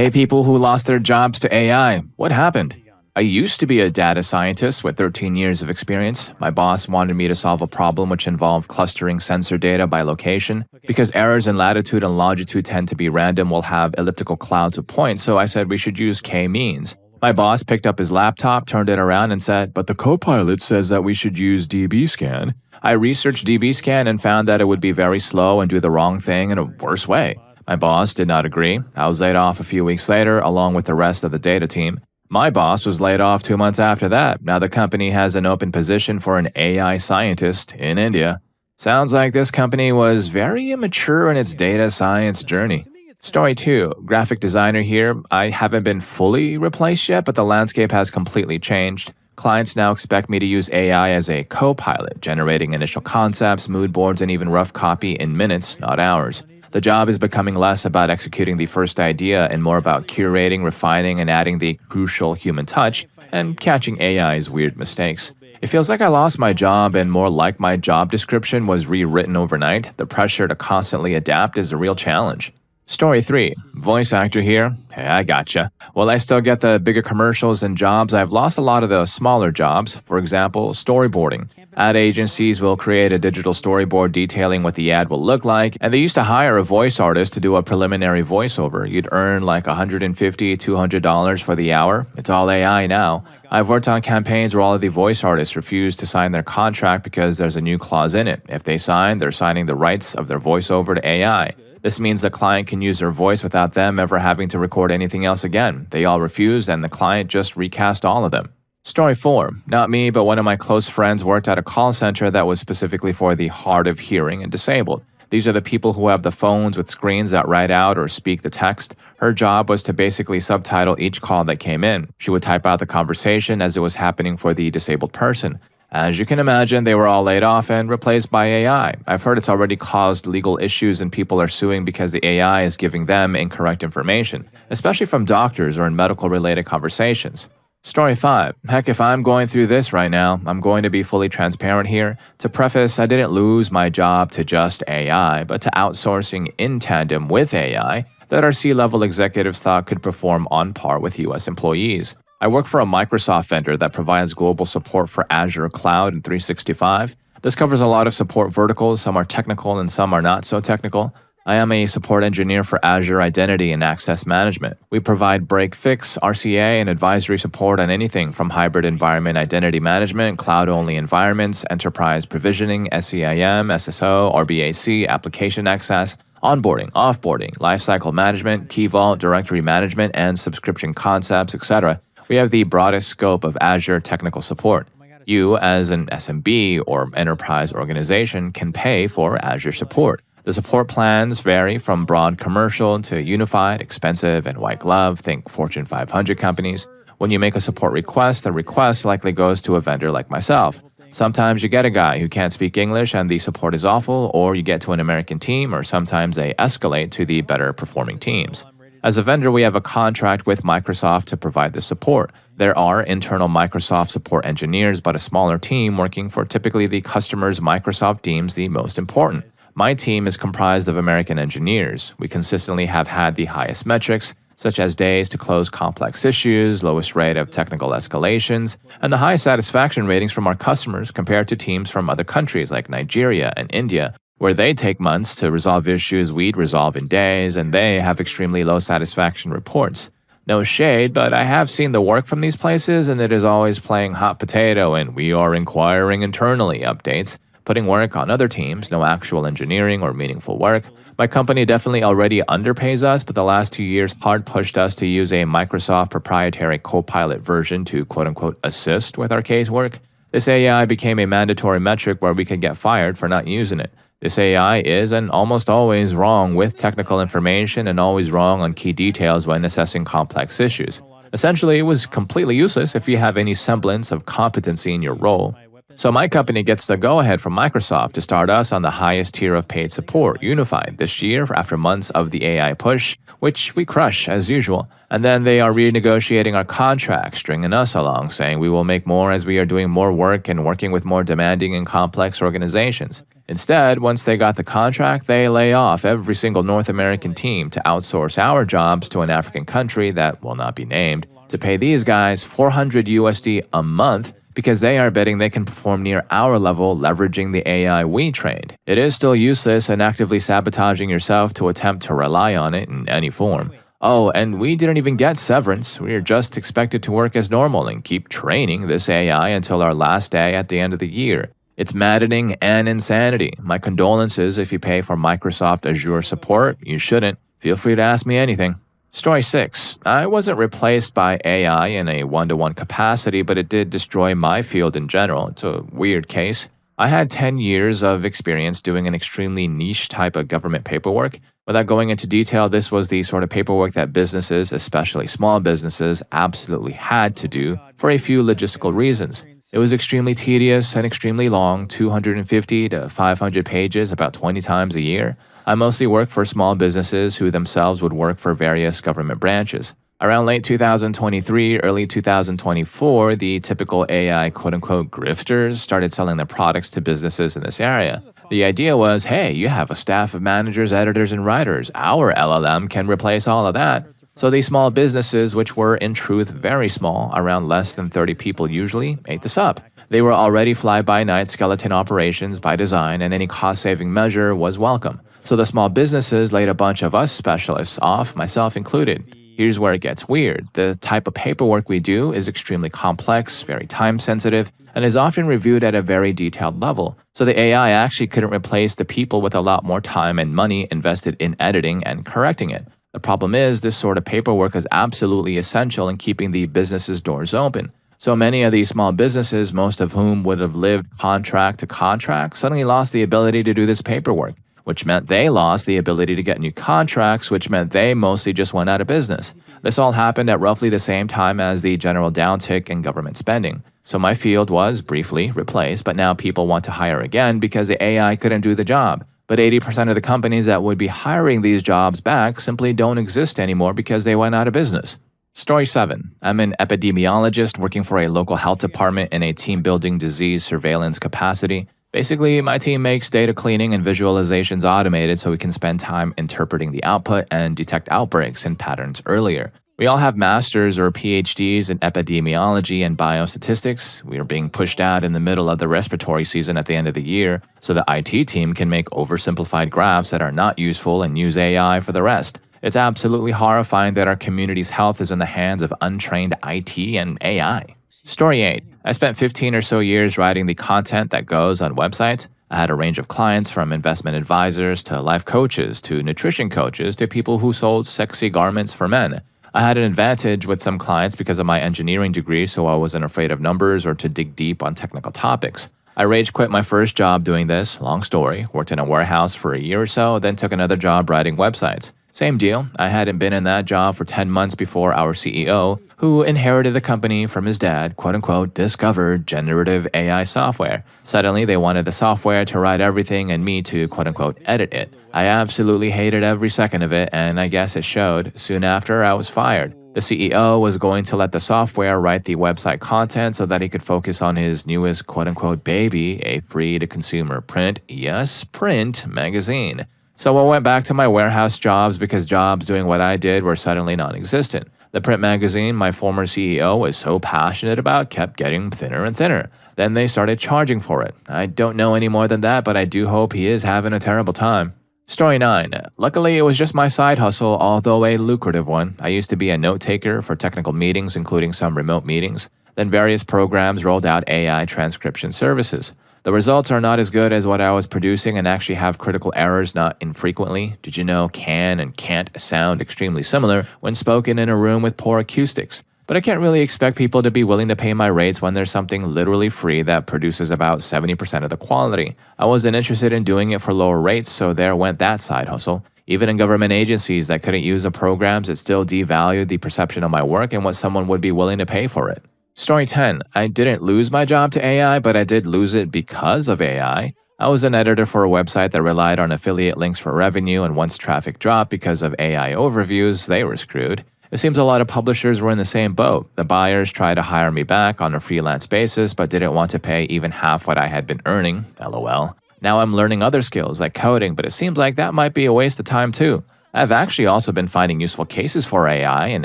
Hey people who lost their jobs to AI, what happened? I used to be a data scientist with 13 years of experience. My boss wanted me to solve a problem which involved clustering sensor data by location. Because errors in latitude and longitude tend to be random, we'll have elliptical clouds of points, so I said we should use k-means. My boss picked up his laptop, turned it around and said, "But the Copilot says that we should use DB-scan." I researched DB-scan and found that it would be very slow and do the wrong thing in a worse way. My boss did not agree. I was laid off a few weeks later, along with the rest of the data team. My boss was laid off 2 months after that. Now the company has an open position for an AI scientist in India. Sounds like this company was very immature in its data science journey. Story 2. Graphic designer here. I haven't been fully replaced yet, but the landscape has completely changed. Clients now expect me to use AI as a co-pilot, generating initial concepts, mood boards, and even rough copy in minutes, not hours. The job is becoming less about executing the first idea and more about curating, refining, and adding the crucial human touch and catching AI's weird mistakes. It feels like I lost my job and more like my job description was rewritten overnight. The pressure to constantly adapt is a real challenge. Story 3. Voice actor here. Hey, I gotcha. While I still get the bigger commercials and jobs, I've lost a lot of the smaller jobs. For example, storyboarding. Ad agencies will create a digital storyboard detailing what the ad will look like, and they used to hire a voice artist to do a preliminary voiceover. You'd earn like $150, $200 for the hour. It's all AI now. I've worked on campaigns where all of the voice artists refuse to sign their contract because there's a new clause in it. If they sign, they're signing the rights of their voiceover to AI. This means the client can use their voice without them ever having to record anything else again. They all refused, and the client just recast all of them. Story 4. Not me, but one of my close friends worked at a call center that was specifically for the hard of hearing and disabled. These are the people who have the phones with screens that write out or speak the text. Her job was to basically subtitle each call that came in. She would type out the conversation as it was happening for the disabled person. As you can imagine, they were all laid off and replaced by AI. I've heard it's already caused legal issues and people are suing because the AI is giving them incorrect information, especially from doctors or in medical-related conversations. Story 5. Heck, if I'm going through this right now, I'm going to be fully transparent here. To preface, I didn't lose my job to just AI, but to outsourcing in tandem with AI that our C-level executives thought could perform on par with US employees. I work for a Microsoft vendor that provides global support for Azure Cloud and 365. This covers a lot of support verticals. Some are technical and some are not so technical. I am a support engineer for Azure Identity and Access Management. We provide break-fix, RCA, and advisory support on anything from hybrid environment identity management, cloud-only environments, enterprise provisioning, SEIM, SSO, RBAC, application access, onboarding, offboarding, lifecycle management, key vault, directory management, and subscription concepts, etc. We have the broadest scope of Azure technical support. You, as an SMB or enterprise organization, can pay for Azure support. The support plans vary from broad commercial to unified, expensive, and white glove. Think Fortune 500 companies. When you make a support request, the request likely goes to a vendor like myself. Sometimes you get a guy who can't speak English and the support is awful, or you get to an American team, or sometimes they escalate to the better performing teams. As a vendor, we have a contract with Microsoft to provide the support. There are internal Microsoft support engineers, but a smaller team working for typically the customers Microsoft deems the most important. My team is comprised of American engineers. We consistently have had the highest metrics, such as days to close complex issues, lowest rate of technical escalations, and the highest satisfaction ratings from our customers compared to teams from other countries like Nigeria and India, where they take months to resolve issues we'd resolve in days, and they have extremely low satisfaction reports. No shade, but I have seen the work from these places, and it is always playing hot potato and we are inquiring internally updates, putting work on other teams, no actual engineering or meaningful work. My company definitely already underpays us, but the last 2 years hard pushed us to use a Microsoft proprietary Copilot version to quote-unquote assist with our casework. This AI became a mandatory metric where we could get fired for not using it. This AI is and almost always wrong with technical information and always wrong on key details when assessing complex issues. Essentially, it was completely useless if you have any semblance of competency in your role. So my company gets the go-ahead from Microsoft to start us on the highest tier of paid support, Unified, this year after months of the AI push, which we crush as usual. And then they are renegotiating our contract, stringing us along, saying we will make more as we are doing more work and working with more demanding and complex organizations. Instead, once they got the contract, they lay off every single North American team to outsource our jobs to an African country that will not be named to pay these guys 400 USD a month because they are betting they can perform near our level leveraging the AI we trained. It is still useless and actively sabotaging yourself to attempt to rely on it in any form. Oh, and we didn't even get severance. We are just expected to work as normal and keep training this AI until our last day at the end of the year. It's maddening and insanity. My condolences if you pay for Microsoft Azure support. You shouldn't. Feel free to ask me anything. Story 6. I wasn't replaced by AI in a one-to-one capacity, but it did destroy my field in general. It's a weird case. I had 10 years of experience doing an extremely niche type of government paperwork. Without going into detail, this was the sort of paperwork that businesses, especially small businesses, absolutely had to do for a few logistical reasons. It was extremely tedious and extremely long, 250 to 500 pages about 20 times a year. I mostly worked for small businesses who themselves would work for various government branches. Around late 2023, early 2024, the typical AI quote-unquote grifters started selling their products to businesses in this area. The idea was, hey, you have a staff of managers, editors, and writers. Our LLM can replace all of that. So these small businesses, which were in truth very small, around less than 30 people usually, ate this up. They were already fly-by-night skeleton operations by design, and any cost-saving measure was welcome. So the small businesses laid a bunch of us specialists off, myself included. Here's where it gets weird. The type of paperwork we do is extremely complex, very time-sensitive, and is often reviewed at a very detailed level. So the AI actually couldn't replace the people with a lot more time and money invested in editing and correcting it. The problem is, this sort of paperwork is absolutely essential in keeping the business's doors open. So many of these small businesses, most of whom would have lived contract to contract, suddenly lost the ability to do this paperwork, which meant they lost the ability to get new contracts, which meant they mostly just went out of business. This all happened at roughly the same time as the general downtick in government spending. So my field was briefly replaced, but now people want to hire again because the AI couldn't do the job. But 80% of the companies that would be hiring these jobs back simply don't exist anymore because they went out of business. Story 7. I'm an epidemiologist working for a local health department in a team-building disease surveillance capacity. Basically, my team makes data cleaning and visualizations automated so we can spend time interpreting the output and detect outbreaks and patterns earlier. We all have masters or PhDs in epidemiology and biostatistics. We are being pushed out in the middle of the respiratory season at the end of the year, so the IT team can make oversimplified graphs that are not useful and use AI for the rest. It's absolutely horrifying that our community's health is in the hands of untrained IT and AI. Story 8. I spent 15 or so years writing the content that goes on websites. I had a range of clients from investment advisors to life coaches to nutrition coaches to people who sold sexy garments for men. I had an advantage with some clients because of my engineering degree, so I wasn't afraid of numbers or to dig deep on technical topics. I rage quit my first job doing this, long story, worked in a warehouse for a year or so, then took another job writing websites. Same deal, I hadn't been in that job for 10 months before our CEO, who inherited the company from his dad, quote-unquote, discovered generative AI software. Suddenly, they wanted the software to write everything and me to, quote-unquote, edit it. I absolutely hated every second of it, and I guess it showed. Soon after, I was fired. The CEO was going to let the software write the website content so that he could focus on his newest, quote-unquote, baby, a free-to-consumer print, yes, print, magazine. So I went back to my warehouse jobs because jobs doing what I did were suddenly non-existent. The print magazine my former CEO was so passionate about kept getting thinner and thinner. Then they started charging for it. I don't know any more than that, but I do hope he is having a terrible time. Story 9. Luckily, it was just my side hustle, although a lucrative one. I used to be a note-taker for technical meetings, including some remote meetings. Then various programs rolled out AI transcription services. The results are not as good as what I was producing and actually have critical errors not infrequently. Did you know can and can't sound extremely similar when spoken in a room with poor acoustics? But I can't really expect people to be willing to pay my rates when there's something literally free that produces about 70% of the quality. I wasn't interested in doing it for lower rates, so there went that side hustle. Even in government agencies that couldn't use the programs, it still devalued the perception of my work and what someone would be willing to pay for it. Story 10. I didn't lose my job to AI, but I did lose it because of AI. I was an editor for a website that relied on affiliate links for revenue, and once traffic dropped because of AI overviews, they were screwed. It seems a lot of publishers were in the same boat. The buyers tried to hire me back on a freelance basis, but didn't want to pay even half what I had been earning, LOL. Now I'm learning other skills like coding, but it seems like that might be a waste of time too. I've actually also been finding useful cases for AI and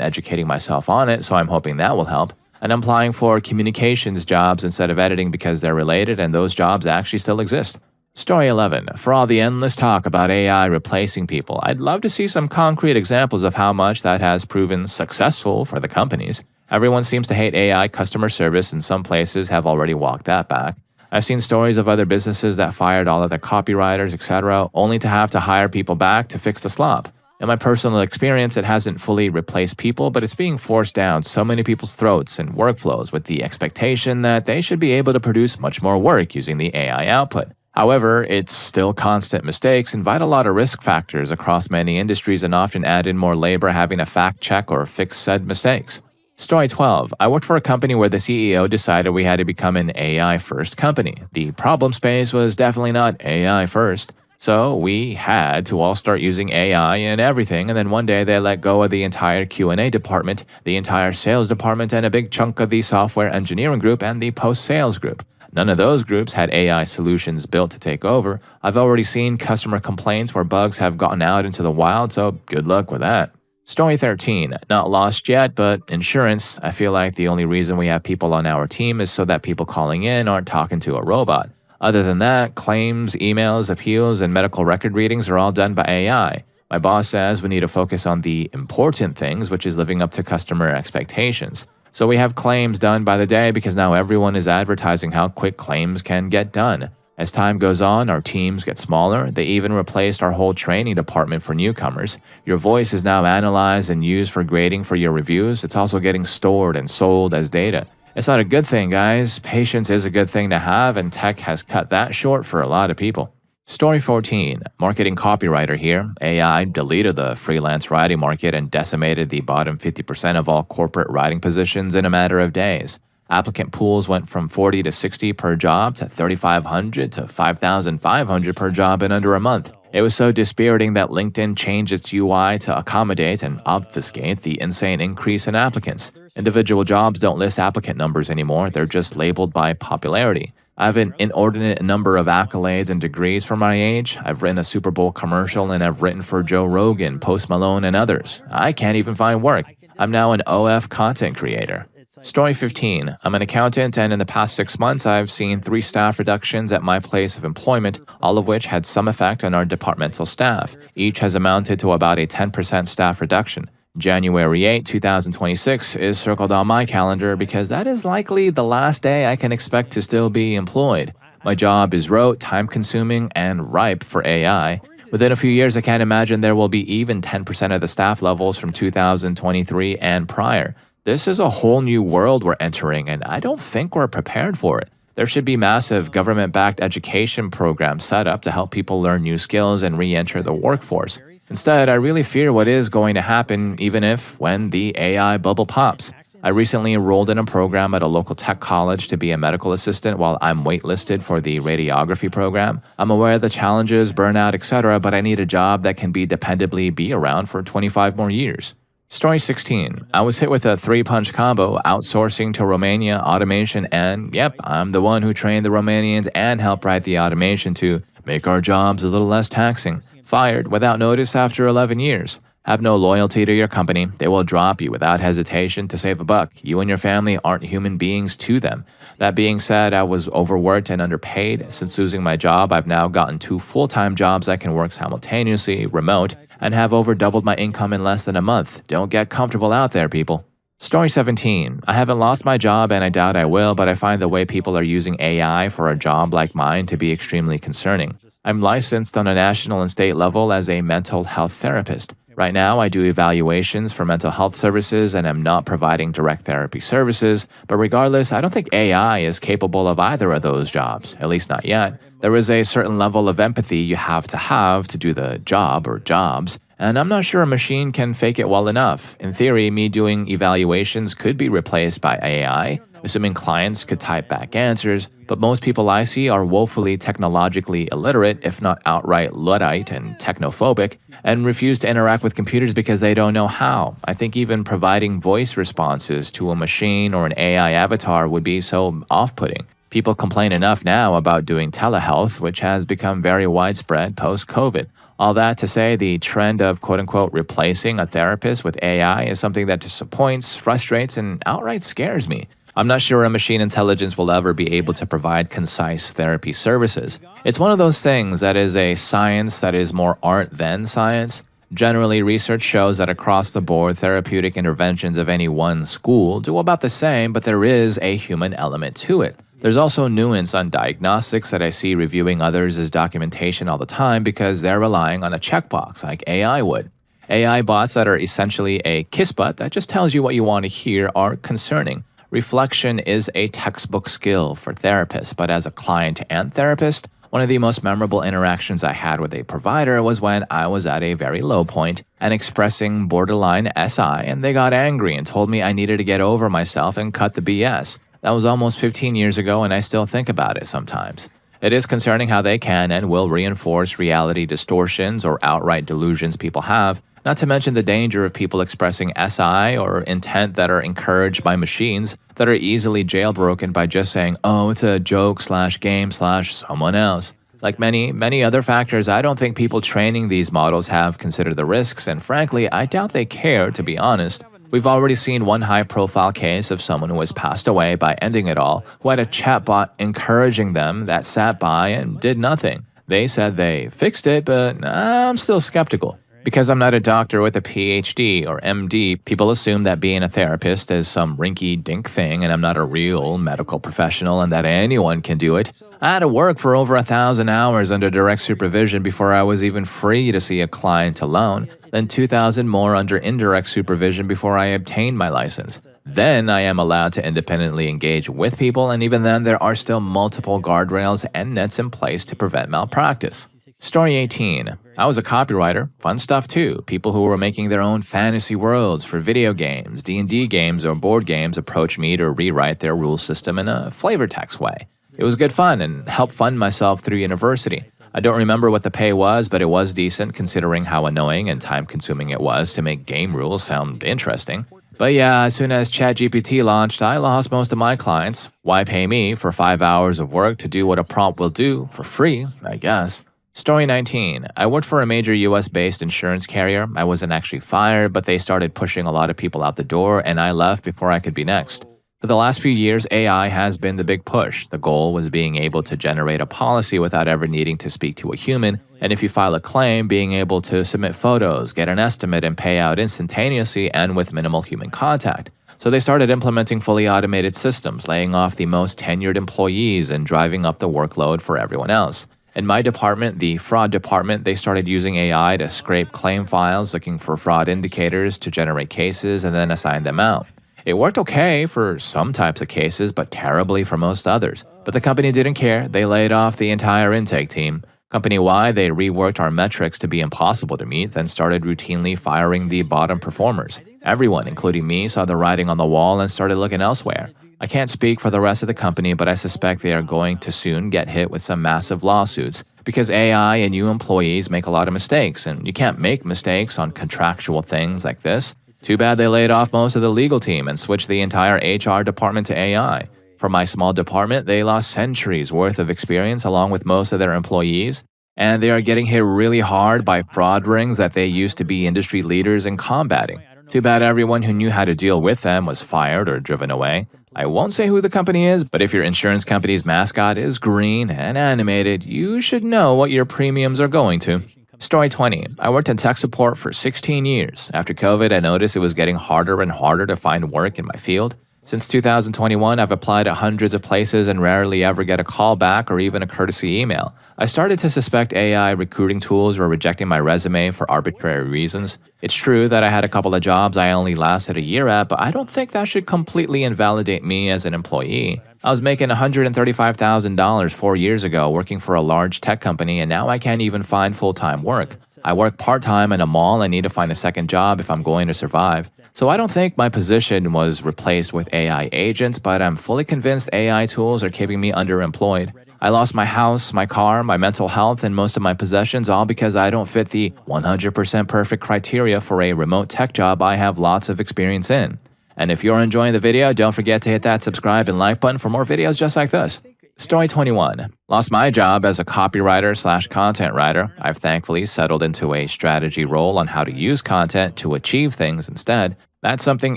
educating myself on it, so I'm hoping that will help. And I'm applying for communications jobs instead of editing because they're related and those jobs actually still exist. Story 11. For all the endless talk about AI replacing people, I'd love to see some concrete examples of how much that has proven successful for the companies. Everyone seems to hate AI customer service, and some places have already walked that back. I've seen stories of other businesses that fired all of their copywriters, etc., only to have to hire people back to fix the slop. In my personal experience, it hasn't fully replaced people, but it's being forced down so many people's throats and workflows with the expectation that they should be able to produce much more work using the AI output. However, it's still constant mistakes, invite a lot of risk factors across many industries, and often add in more labor having to fact check or fix said mistakes. Story 12. I worked for a company where the CEO decided we had to become an AI-first company. The problem space was definitely not AI first. So we had to all start using AI in everything, and then one day they let go of the entire Q&A department, the entire sales department, and a big chunk of the software engineering group and the post-sales group. None of those groups had AI solutions built to take over. I've already seen customer complaints where bugs have gotten out into the wild, so good luck with that. Story 13. Not lost yet, but insurance. I feel like the only reason we have people on our team is so that people calling in aren't talking to a robot. Other than that, claims, emails, appeals, and medical record readings are all done by AI. My boss says we need to focus on the important things, which is living up to customer expectations. So we have claims done by the day because now everyone is advertising how quick claims can get done. As time goes on, our teams get smaller. They even replaced our whole training department for newcomers. Your voice is now analyzed and used for grading for your reviews. It's also getting stored and sold as data. It's not a good thing, guys. Patience is a good thing to have, and tech has cut that short for a lot of people. Story 14. Marketing copywriter here. AI deleted the freelance writing market and decimated the bottom 50% of all corporate writing positions in a matter of days. Applicant pools went from 40 to 60 per job to 3,500 to 5,500 per job in under a month. It was so dispiriting that LinkedIn changed its UI to accommodate and obfuscate the insane increase in applicants. Individual jobs don't list applicant numbers anymore, they're just labeled by popularity. I have an inordinate number of accolades and degrees for my age. I've written a Super Bowl commercial and I've written for Joe Rogan, Post Malone, and others. I can't even find work. I'm now an OF content creator. Story 15. I'm an accountant, and in the past 6 months, I've seen 3 staff reductions at my place of employment, all of which had some effect on our departmental staff. Each has amounted to about a 10% staff reduction. January 8, 2026 is circled on my calendar because that is likely the last day I can expect to still be employed. My job is rote, time-consuming, and ripe for AI. Within a few years, I can't imagine there will be even 10% of the staff levels from 2023 and prior. This is a whole new world we're entering, and I don't think we're prepared for it. There should be massive government-backed education programs set up to help people learn new skills and re-enter the workforce. Instead, I really fear what is going to happen even when the AI bubble pops. I recently enrolled in a program at a local tech college to be a medical assistant while I'm waitlisted for the radiography program. I'm aware of the challenges, burnout, etc., but I need a job that can dependably be around for 25 more years. Story 16. I was hit with a 3-punch combo, outsourcing to Romania, automation, and yep, I'm the one who trained the Romanians and helped write the automation to make our jobs a little less taxing. Fired without notice after 11 years. Have no loyalty to your company. They will drop you without hesitation to save a buck. You and your family aren't human beings to them. That being said, I was overworked and underpaid. Since losing my job, I've now gotten 2 full-time jobs I can work simultaneously, remote, and have over doubled my income in less than a month. Don't get comfortable out there, people. Story 17. I haven't lost my job and I doubt I will, but I find the way people are using AI for a job like mine to be extremely concerning. I'm licensed on a national and state level as a mental health therapist. Right now, I do evaluations for mental health services and am not providing direct therapy services, but regardless, I don't think AI is capable of either of those jobs, at least not yet. There is a certain level of empathy you have to do the job or jobs, and I'm not sure a machine can fake it well enough. In theory, me doing evaluations could be replaced by AI, assuming clients could type back answers, but most people I see are woefully technologically illiterate, if not outright Luddite and technophobic, and refuse to interact with computers because they don't know how. I think even providing voice responses to a machine or an AI avatar would be so off-putting. People complain enough now about doing telehealth, which has become very widespread post-COVID. All that to say, the trend of quote-unquote replacing a therapist with AI is something that disappoints, frustrates, and outright scares me. I'm not sure a machine intelligence will ever be able to provide concise therapy services. It's one of those things that is a science that is more art than science. Generally, research shows that across the board, therapeutic interventions of any one school do about the same, but there is a human element to it. There's also nuance on diagnostics that I see reviewing others as documentation all the time because they're relying on a checkbox like AI would. AI bots that are essentially a kiss butt that just tells you what you want to hear are concerning. Reflection is a textbook skill for therapists, but as a client and therapist, one of the most memorable interactions I had with a provider was when I was at a very low point and expressing borderline SI, and they got angry and told me I needed to get over myself and cut the BS. That was almost 15 years ago, and I still think about it sometimes. It is concerning how they can and will reinforce reality distortions or outright delusions people have, not to mention the danger of people expressing SI or intent that are encouraged by machines that are easily jailbroken by just saying, oh, it's a joke/game/someone else. Like many other factors, I don't think people training these models have considered the risks, and frankly, I doubt they care, to be honest. We've already seen one high-profile case of someone who has passed away by ending it all, who had a chatbot encouraging them that sat by and did nothing. They said they fixed it, but I'm still skeptical. Because I'm not a doctor with a PhD or MD, people assume that being a therapist is some rinky-dink thing and I'm not a real medical professional and that anyone can do it. I had to work for over 1,000 hours under direct supervision before I was even free to see a client alone, then 2,000 more under indirect supervision before I obtained my license. Then I am allowed to independently engage with people, and even then there are still multiple guardrails and nets in place to prevent malpractice. Story 18. I was a copywriter. Fun stuff too. People who were making their own fantasy worlds for video games, D&D games, or board games approached me to rewrite their rule system in a flavor text way. It was good fun and helped fund myself through university. I don't remember what the pay was, but it was decent considering how annoying and time-consuming it was to make game rules sound interesting. But yeah, as soon as ChatGPT launched, I lost most of my clients. Why pay me for 5 hours of work to do what a prompt will do for free, I guess? Story 19. I worked for a major US-based insurance carrier. I wasn't actually fired, but they started pushing a lot of people out the door, and I left before I could be next. For the last few years, AI has been the big push. The goal was being able to generate a policy without ever needing to speak to a human, and if you file a claim, being able to submit photos, get an estimate, and pay out instantaneously and with minimal human contact. So they started implementing fully automated systems, laying off the most tenured employees and driving up the workload for everyone else. In my department, the fraud department, they started using AI to scrape claim files looking for fraud indicators to generate cases and then assign them out. It worked okay for some types of cases, but terribly for most others. But the company didn't care. They laid off the entire intake team. Company-wide, they reworked our metrics to be impossible to meet, then started routinely firing the bottom performers. Everyone, including me, saw the writing on the wall and started looking elsewhere. I can't speak for the rest of the company, but I suspect they are going to soon get hit with some massive lawsuits because AI and new employees make a lot of mistakes, and you can't make mistakes on contractual things like this. Too bad they laid off most of the legal team and switched the entire HR department to AI. For my small department, they lost centuries worth of experience along with most of their employees, and they are getting hit really hard by fraud rings that they used to be industry leaders in combating. Too bad everyone who knew how to deal with them was fired or driven away. I won't say who the company is, but if your insurance company's mascot is green and animated, you should know what your premiums are going to. Story 20. I worked in tech support for 16 years. After COVID, I noticed it was getting harder and harder to find work in my field. Since 2021, I've applied at hundreds of places and rarely ever get a call back or even a courtesy email. I started to suspect AI recruiting tools were rejecting my resume for arbitrary reasons. It's true that I had a couple of jobs I only lasted a year at, but I don't think that should completely invalidate me as an employee. I was making $135,000 4 years ago working for a large tech company, and now I can't even find full-time work. I work part-time in a mall and need to find a second job if I'm going to survive. So I don't think my position was replaced with AI agents, but I'm fully convinced AI tools are keeping me underemployed. I lost my house, my car, my mental health, and most of my possessions all because I don't fit the 100% perfect criteria for a remote tech job I have lots of experience in. And if you're enjoying the video, don't forget to hit that subscribe and like button for more videos just like this. Story 21. Lost my job as a copywriter/content writer. I've thankfully settled into a strategy role on how to use content to achieve things instead. That's something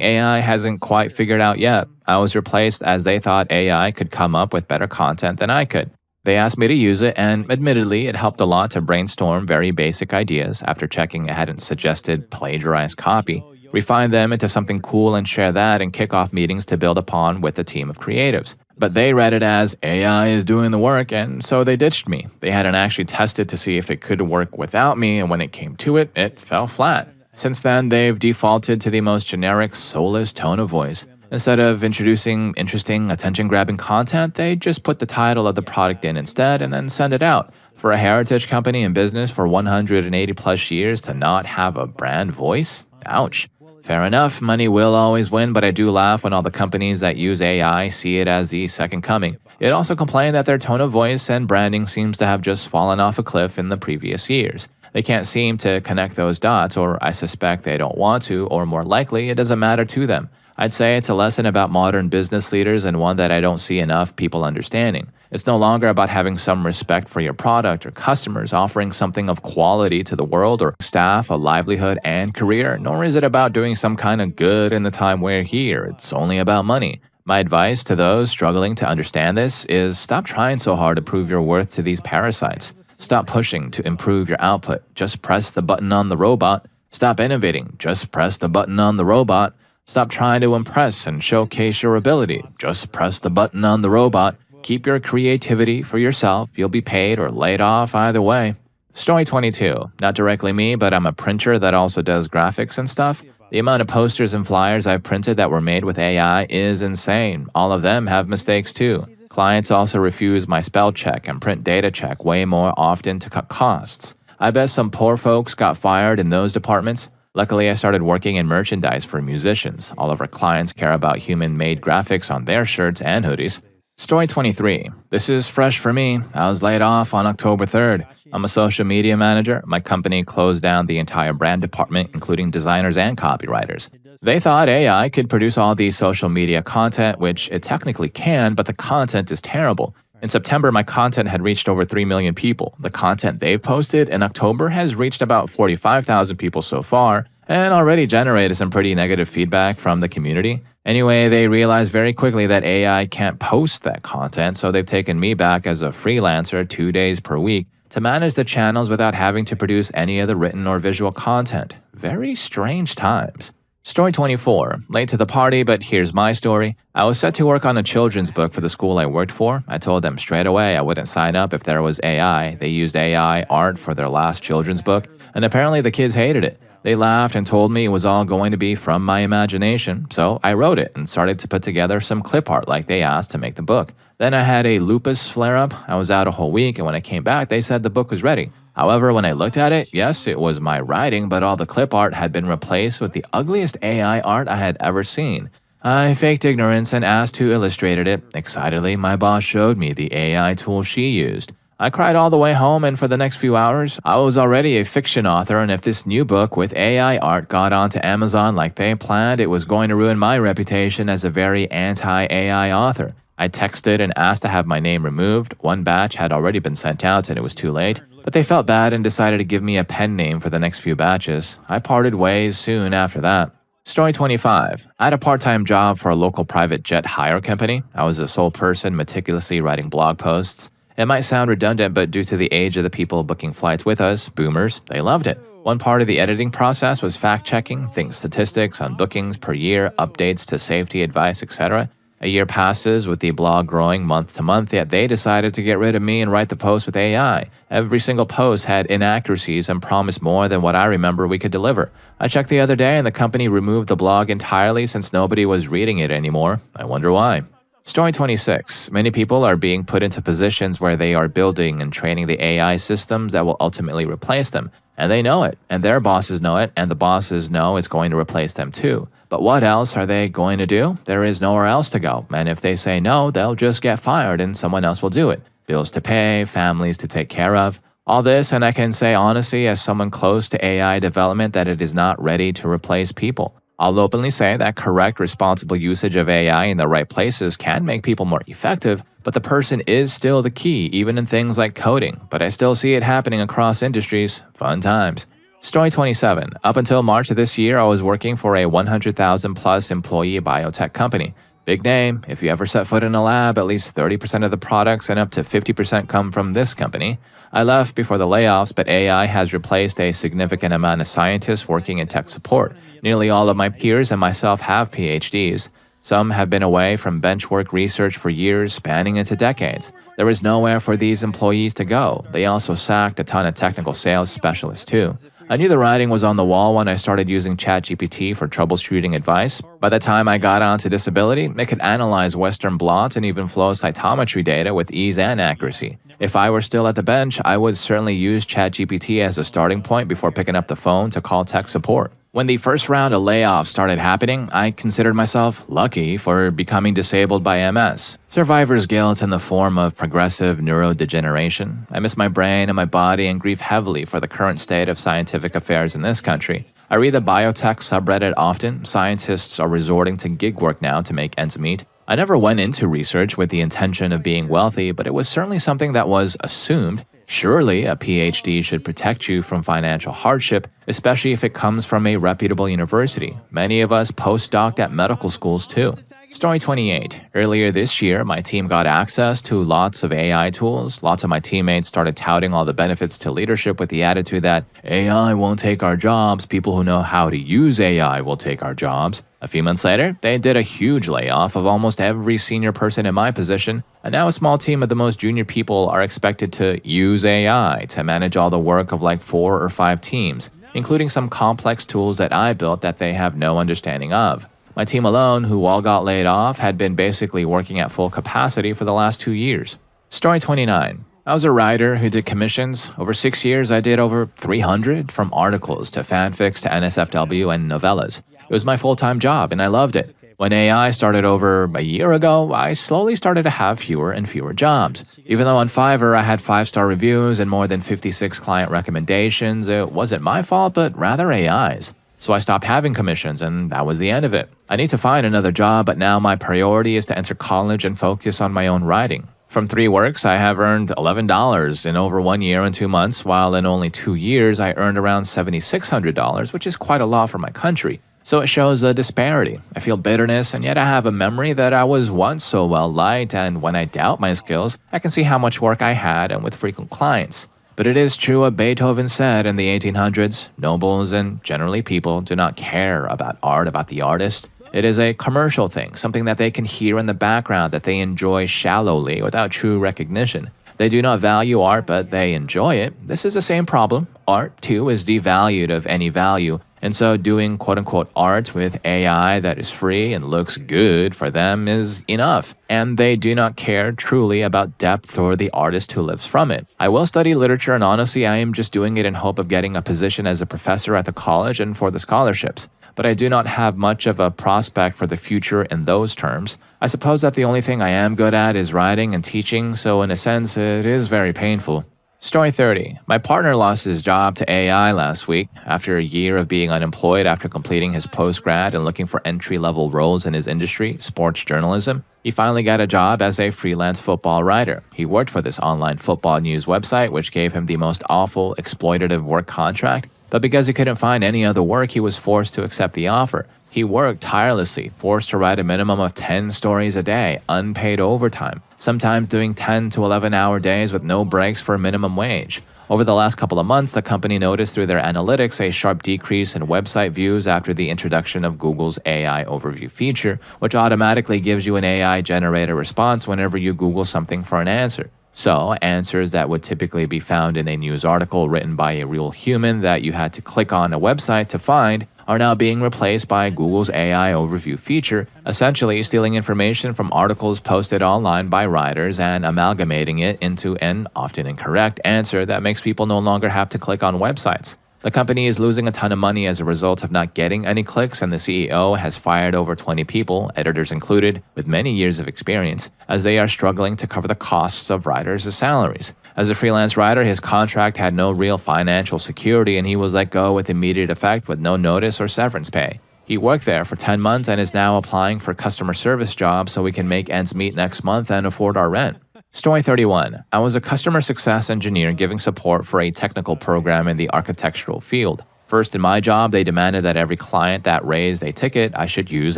AI hasn't quite figured out yet. I was replaced as they thought AI could come up with better content than I could. They asked me to use it, and admittedly, it helped a lot to brainstorm very basic ideas after checking I hadn't suggested plagiarized copy, refine them into something cool and share that, and kick off meetings to build upon with a team of creatives. But they read it as AI is doing the work, and so they ditched me. They hadn't actually tested to see if it could work without me, and when it came to it, it fell flat. Since then, they've defaulted to the most generic, soulless tone of voice. Instead of introducing interesting, attention-grabbing content, they just put the title of the product in instead and then send it out. For a heritage company in business for 180 plus years to not have a brand voice? Ouch. Fair enough, money will always win, but I do laugh when all the companies that use AI see it as the second coming. It also complained that their tone of voice and branding seems to have just fallen off a cliff in the previous years. They can't seem to connect those dots, or I suspect they don't want to, or more likely, it doesn't matter to them. I'd say it's a lesson about modern business leaders and one that I don't see enough people understanding. It's no longer about having some respect for your product or customers, offering something of quality to the world or staff, a livelihood and career, nor is it about doing some kind of good in the time we're here. It's only about money. My advice to those struggling to understand this is stop trying so hard to prove your worth to these parasites. Stop pushing to improve your output. Just press the button on the robot. Stop innovating. Just press the button on the robot. Stop trying to impress and showcase your ability. Just press the button on the robot. Keep your creativity for yourself. You'll be paid or laid off either way. Story 22. Not directly me, but I'm a printer that also does graphics and stuff. The amount of posters and flyers I've printed that were made with AI is insane. All of them have mistakes too. Clients also refuse my spell check and print data check way more often to cut costs. I bet some poor folks got fired in those departments. Luckily, I started working in merchandise for musicians. All of our clients care about human-made graphics on their shirts and hoodies. Story 23. This is fresh for me. I was laid off on October 3rd. I'm a social media manager. My company closed down the entire brand department, including designers and copywriters. They thought AI could produce all the social media content, which it technically can, but the content is terrible. In September, my content had reached over 3 million people. The content they've posted in October has reached about 45,000 people so far, and already generated some pretty negative feedback from the community. Anyway, they realized very quickly that AI can't post that content, so they've taken me back as a freelancer 2 days per week to manage the channels without having to produce any of the written or visual content. Very strange times. Story 24. Late to the party, but here's my story. I was set to work on a children's book for the school I worked for. I told them straight away I wouldn't sign up if there was AI. They used AI art for their last children's book, and apparently the kids hated it. They laughed and told me it was all going to be from my imagination, so I wrote it and started to put together some clip art like they asked to make the book. Then I had a lupus flare-up. I was out a whole week, and when I came back, they said the book was ready. However, when I looked at it, yes, it was my writing, but all the clip art had been replaced with the ugliest AI art I had ever seen. I faked ignorance and asked who illustrated it. Excitedly, my boss showed me the AI tool she used. I cried all the way home, and for the next few hours, I was already a fiction author, and if this new book with AI art got onto Amazon like they planned, it was going to ruin my reputation as a very anti-AI author. I texted and asked to have my name removed. One batch had already been sent out and it was too late, but they felt bad and decided to give me a pen name for the next few batches. I parted ways soon after that. Story 25. I had a part-time job for a local private jet hire company. I was a sole person meticulously writing blog posts. It might sound redundant, but due to the age of the people booking flights with us, boomers, they loved it. One part of the editing process was fact-checking, think statistics on bookings per year, updates to safety advice, etc. A year passes with the blog growing month to month, yet they decided to get rid of me and write the post with AI. Every single post had inaccuracies and promised more than what I remember we could deliver. I checked the other day and the company removed the blog entirely since nobody was reading it anymore. I wonder why. Story 26. Many people are being put into positions where they are building and training the AI systems that will ultimately replace them. And they know it, and their bosses know it, and the bosses know it's going to replace them too. But what else are they going to do? There is nowhere else to go, and if they say no, they'll just get fired and someone else will do it. Bills to pay, families to take care of. All this, and I can say honestly as someone close to AI development that it is not ready to replace people. I'll openly say that correct, responsible usage of AI in the right places can make people more effective, But the person is still the key, even in things like coding, but I still see it happening across industries. Fun times. Story 27. Up until March of this year, I was working for a 100,000 plus employee biotech company. Big name. If you ever set foot in a lab, at least 30% of the products and up to 50% come from this company. I left before the layoffs, but AI has replaced a significant amount of scientists working in tech support. Nearly all of my peers and myself have PhDs. Some have been away from benchwork research for years, spanning into decades. There was nowhere for these employees to go. They also sacked a ton of technical sales specialists too. I knew the writing was on the wall when I started using ChatGPT for troubleshooting advice. By the time I got onto disability, it could analyze Western blots and even flow cytometry data with ease and accuracy. If I were still at the bench, I would certainly use ChatGPT as a starting point before picking up the phone to call tech support. When the first round of layoffs started happening, I considered myself lucky for becoming disabled by MS. Survivor's guilt in the form of progressive neurodegeneration. I miss my brain and my body and grieve heavily for the current state of scientific affairs in this country. I read the biotech subreddit often. Scientists are resorting to gig work now to make ends meet. I never went into research with the intention of being wealthy, but it was certainly something that was assumed. Surely, a PhD should protect you from financial hardship, especially if it comes from a reputable university. Many of us postdoced at medical schools too. Story 28. Earlier this year, my team got access to lots of AI tools. Lots of my teammates started touting all the benefits to leadership with the attitude that AI won't take our jobs, people who know how to use AI will take our jobs. A few months later, they did a huge layoff of almost every senior person in my position, and now a small team of the most junior people are expected to use AI to manage all the work of like 4 or 5 teams, including some complex tools that I built that they have no understanding of. My team alone, who all got laid off, had been basically working at full capacity for the last 2 years. Story 29. I was a writer who did commissions. Over 6 years, I did over 300, from articles to fanfics to NSFW and novellas. It was my full-time job, and I loved it. When AI started over a year ago, I slowly started to have fewer and fewer jobs. Even though on Fiverr I had 5-star reviews and more than 56 client recommendations, it wasn't my fault, but rather AI's. So I stopped having commissions, and that was the end of it. I need to find another job, but now my priority is to enter college and focus on my own writing. From 3 works, I have earned $11 in over 1 year and 2 months, while in only 2 years I earned around $7,600, which is quite a lot for my country. So it shows a disparity. I feel bitterness, and yet I have a memory that I was once so well-liked, and when I doubt my skills, I can see how much work I had and with frequent clients. But it is true what Beethoven said in the 1800s, nobles and generally people do not care about art, about the artist. It is a commercial thing, something that they can hear in the background that they enjoy shallowly without true recognition. They do not value art, but they enjoy it. This is the same problem. Art, too, is devalued of any value. And so doing quote-unquote art with AI that is free and looks good for them is enough. And they do not care truly about depth or the artist who lives from it. I will study literature, and honestly, I am just doing it in hope of getting a position as a professor at the college and for the scholarships. But I do not have much of a prospect for the future in those terms. I suppose that the only thing I am good at is writing and teaching, so in a sense, it is very painful. Story 30. My partner lost his job to AI last week. After a year of being unemployed after completing his postgrad and looking for entry-level roles in his industry, sports journalism, he finally got a job as a freelance football writer. He worked for this online football news website, which gave him the most awful, exploitative work contract. But because he couldn't find any other work, he was forced to accept the offer. He worked tirelessly, forced to write a minimum of 10 stories a day, unpaid overtime, sometimes doing 10 to 11-hour days with no breaks for a minimum wage. Over the last couple of months, the company noticed through their analytics a sharp decrease in website views after the introduction of Google's AI overview feature, which automatically gives you an AI-generated response whenever you Google something for an answer. So, answers that would typically be found in a news article written by a real human that you had to click on a website to find are now being replaced by Google's AI overview feature, essentially stealing information from articles posted online by writers and amalgamating it into an often incorrect answer that makes people no longer have to click on websites. The company is losing a ton of money as a result of not getting any clicks, and the CEO has fired over 20 people, editors included, with many years of experience, as they are struggling to cover the costs of writers' salaries. As a freelance writer, his contract had no real financial security, and he was let go with immediate effect with no notice or severance pay. He worked there for 10 months and is now applying for customer service jobs so we can make ends meet next month and afford our rent. Story 31. I was a customer success engineer giving support for a technical program in the architectural field. First, in my job, they demanded that every client that raised a ticket, I should use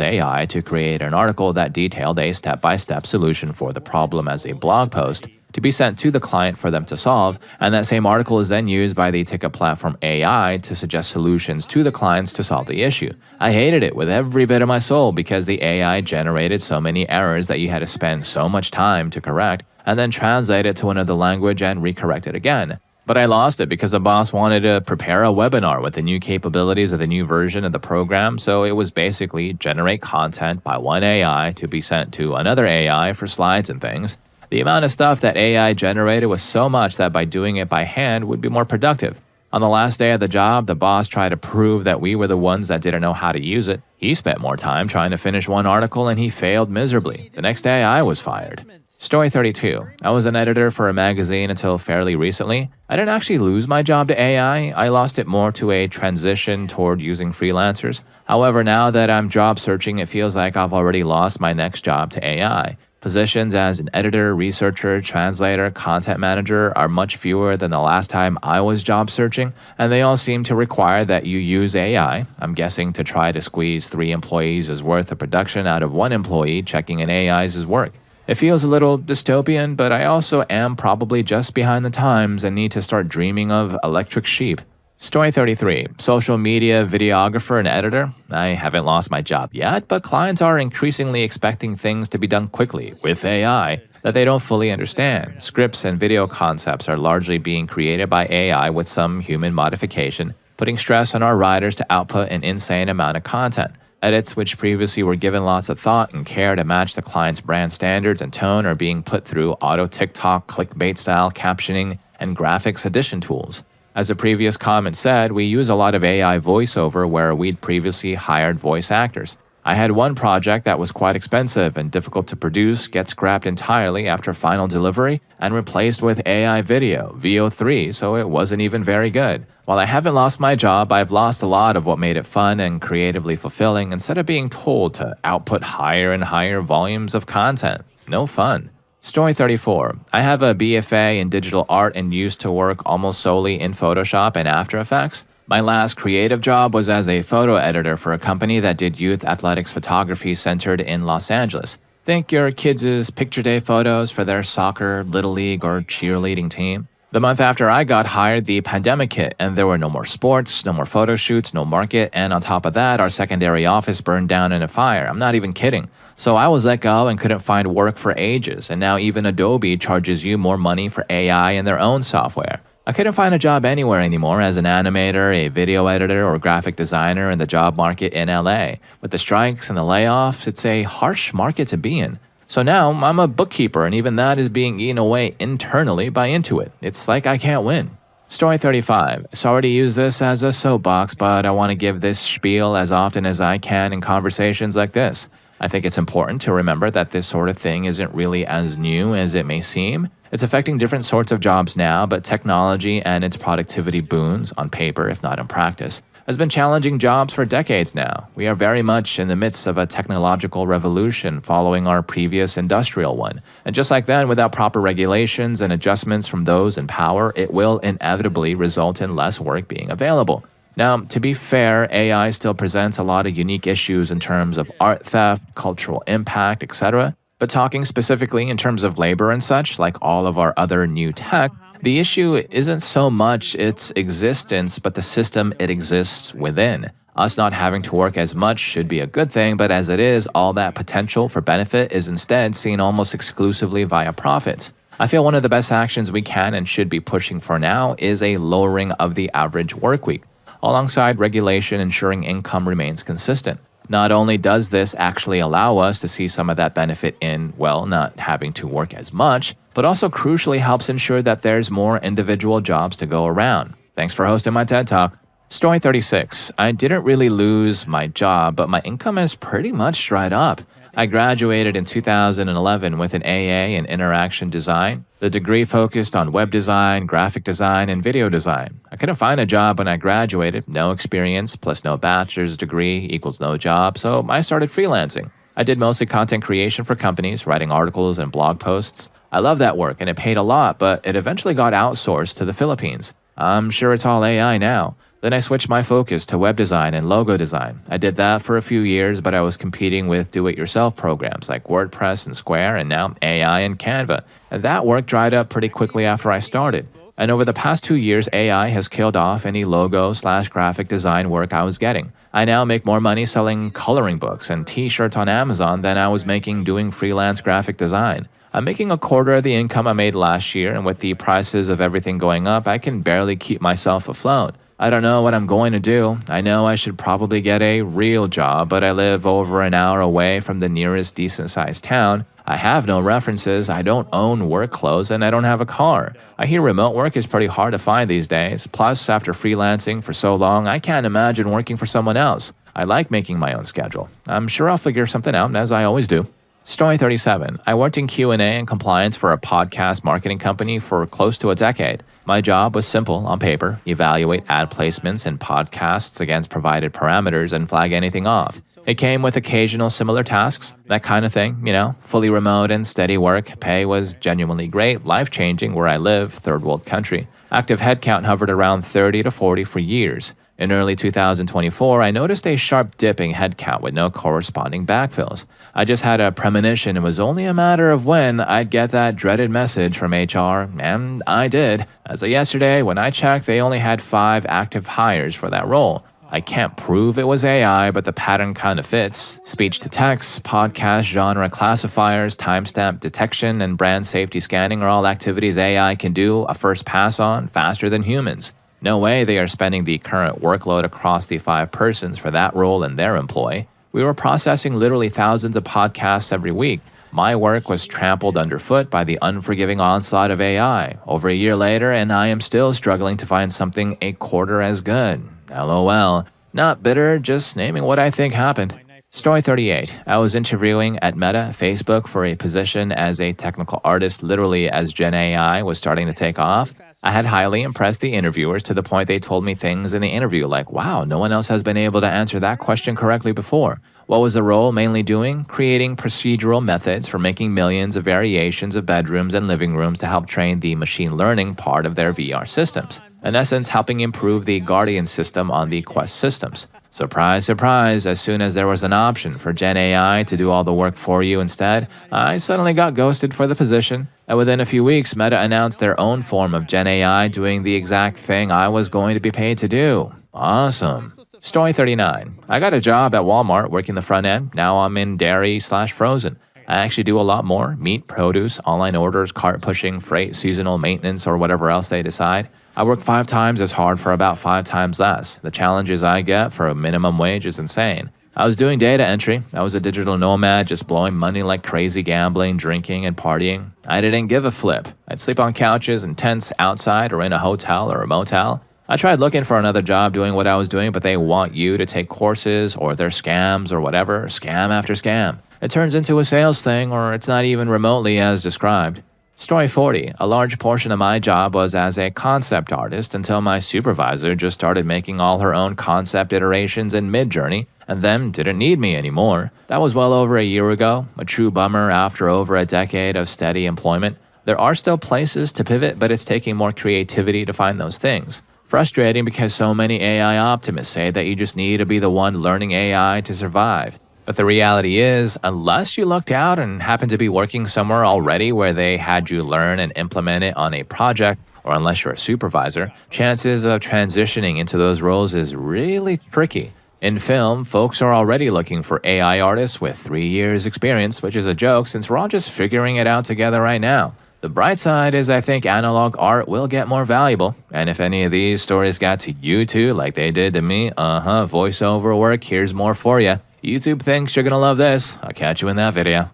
AI to create an article that detailed a step-by-step solution for the problem as a blog post to be sent to the client for them to solve, and that same article is then used by the ticket platform AI to suggest solutions to the clients to solve the issue. I hated it with every bit of my soul because the AI generated so many errors that you had to spend so much time to correct, and then translate it to another language and recorrect it again. But I lost it because the boss wanted to prepare a webinar with the new capabilities of the new version of the program, so it was basically generate content by one AI to be sent to another AI for slides and things. The amount of stuff that AI generated was so much that by doing it by hand would be more productive. On the last day of the job, the boss tried to prove that we were the ones that didn't know how to use it. He spent more time trying to finish one article and he failed miserably. The next day, I was fired. Story 32. I was an editor for a magazine until fairly recently. I didn't actually lose my job to AI. I lost it more to a transition toward using freelancers. However, now that I'm job searching, it feels like I've already lost my next job to AI. Positions as an editor, researcher, translator, content manager are much fewer than the last time I was job searching, and they all seem to require that you use AI, I'm guessing to try to squeeze 3 employees' worth of production out of 1 employee checking an AI's work. It feels a little dystopian, but I also am probably just behind the times and need to start dreaming of electric sheep. Story 33. Social media videographer and editor. I haven't lost my job yet, but clients are increasingly expecting things to be done quickly, with AI, that they don't fully understand. Scripts and video concepts are largely being created by AI with some human modification, putting stress on our writers to output an insane amount of content. Edits which previously were given lots of thought and care to match the client's brand standards and tone are being put through auto TikTok, clickbait-style captioning, and graphics addition tools. As a previous comment said, we use a lot of AI voiceover where we'd previously hired voice actors. I had one project that was quite expensive and difficult to produce get scrapped entirely after final delivery and replaced with AI video, VO3, so it wasn't even very good. While I haven't lost my job, I've lost a lot of what made it fun and creatively fulfilling instead of being told to output higher and higher volumes of content. No fun. Story 34. I have a BFA in digital art and used to work almost solely in Photoshop and After Effects. My last creative job was as a photo editor for a company that did youth athletics photography centered in Los Angeles. Think your kids' picture day photos for their soccer, little league, or cheerleading team. The month after I got hired, the pandemic hit, and there were no more sports, no more photo shoots, no market, and on top of that, our secondary office burned down in a fire. I'm not even kidding. So I was let go and couldn't find work for ages, and now even Adobe charges you more money for AI in their own software. I couldn't find a job anywhere anymore as an animator, a video editor, or graphic designer in the job market in LA. With the strikes and the layoffs, it's a harsh market to be in. So now I'm a bookkeeper, and even that is being eaten away internally by Intuit. It's like I can't win. Story 35. Sorry to use this as a soapbox, but I want to give this spiel as often as I can in conversations like this. I think it's important to remember that this sort of thing isn't really as new as it may seem. It's affecting different sorts of jobs now, but technology and its productivity boons, on paper if not in practice, has been challenging jobs for decades now. We are very much in the midst of a technological revolution following our previous industrial one. And just like then, without proper regulations and adjustments from those in power, it will inevitably result in less work being available. Now, to be fair, AI still presents a lot of unique issues in terms of art theft, cultural impact, etc. But talking specifically in terms of labor and such, like all of our other new tech, the issue isn't so much its existence, but the system it exists within. Us not having to work as much should be a good thing, but as it is, all that potential for benefit is instead seen almost exclusively via profits. I feel one of the best actions we can and should be pushing for now is a lowering of the average work week, alongside regulation ensuring income remains consistent. Not only does this actually allow us to see some of that benefit in, well, not having to work as much, but also crucially helps ensure that there's more individual jobs to go around. Thanks for hosting my TED Talk. Story 36. I didn't really lose my job, but my income has pretty much dried up. I graduated in 2011 with an AA in interaction design. The degree focused on web design, graphic design, and video design. I couldn't find a job when I graduated. No experience plus no bachelor's degree equals no job, so I started freelancing. I did mostly content creation for companies, writing articles and blog posts. I love that work and it paid a lot, but it eventually got outsourced to the Philippines. I'm sure it's all AI now. Then I switched my focus to web design and logo design. I did that for a few years, but I was competing with do-it-yourself programs like WordPress and Square and now AI and Canva. And that work dried up pretty quickly after I started. And over the past 2 years, AI has killed off any logo/graphic design work I was getting. I now make more money selling coloring books and t-shirts on Amazon than I was making doing freelance graphic design. I'm making a quarter of the income I made last year, and with the prices of everything going up, I can barely keep myself afloat. I don't know what I'm going to do. I know I should probably get a real job, but I live over an hour away from the nearest decent-sized town. I have no references, I don't own work clothes, and I don't have a car. I hear remote work is pretty hard to find these days. Plus, after freelancing for so long, I can't imagine working for someone else. I like making my own schedule. I'm sure I'll figure something out, as I always do. Story 37. I worked in Q&A and compliance for a podcast marketing company for close to a decade. My job was simple on paper: evaluate ad placements and podcasts against provided parameters and flag anything off. It came with occasional similar tasks, that kind of thing, fully remote and steady work. Pay was genuinely great, life-changing where I live, third world country. Active headcount hovered around 30 to 40 for years. In early 2024, I noticed a sharp dip in headcount with no corresponding backfills. I just had a premonition it was only a matter of when I'd get that dreaded message from HR, and I did. As of yesterday, when I checked, they only had 5 active hires for that role. I can't prove it was AI, but the pattern kind of fits. Speech-to-text, podcast genre classifiers, timestamp detection, and brand safety scanning are all activities AI can do a first pass on faster than humans. No way they are spending the current workload across the 5 persons for that role and their employee. We were processing literally thousands of podcasts every week. My work was trampled underfoot by the unforgiving onslaught of AI. Over a year later, and I am still struggling to find something a quarter as good. LOL. Not bitter, just naming what I think happened. Story 38. I was interviewing at Meta, Facebook for a position as a technical artist literally as Gen AI was starting to take off. I had highly impressed the interviewers to the point they told me things in the interview like, wow, no one else has been able to answer that question correctly before. What was the role mainly doing? Creating procedural methods for making millions of variations of bedrooms and living rooms to help train the machine learning part of their VR systems. In essence, helping improve the Guardian system on the Quest systems. Surprise, surprise, as soon as there was an option for Gen AI to do all the work for you instead, I suddenly got ghosted for the position. And within a few weeks, Meta announced their own form of Gen AI doing the exact thing I was going to be paid to do. Awesome. Story 39. I got a job at Walmart working the front end. Now I'm in dairy/frozen. I actually do a lot more: meat, produce, online orders, cart pushing, freight, seasonal maintenance, or whatever else they decide. I work 5 times as hard for about 5 times less. The challenges I get for a minimum wage is insane. I was doing data entry. I was a digital nomad, just blowing money like crazy, gambling, drinking, and partying. I didn't give a flip. I'd sleep on couches and tents outside or in a hotel or a motel. I tried looking for another job doing what I was doing, but they want you to take courses or they're scams or whatever, scam after scam. It turns into a sales thing, or it's not even remotely as described. Story 40. A large portion of my job was as a concept artist until my supervisor just started making all her own concept iterations in Midjourney and then didn't need me anymore. That was well over a year ago, a true bummer after over a decade of steady employment. There are still places to pivot, but it's taking more creativity to find those things. Frustrating because so many AI optimists say that you just need to be the one learning AI to survive. But the reality is, unless you lucked out and happened to be working somewhere already where they had you learn and implement it on a project, or unless you're a supervisor, chances of transitioning into those roles is really tricky. In film, folks are already looking for AI artists with 3 years experience, which is a joke since we're all just figuring it out together right now. The bright side is I think analog art will get more valuable, and if any of these stories got to you too, like they did to me, voiceover work, here's more for you. YouTube thinks you're gonna love this. I'll catch you in that video.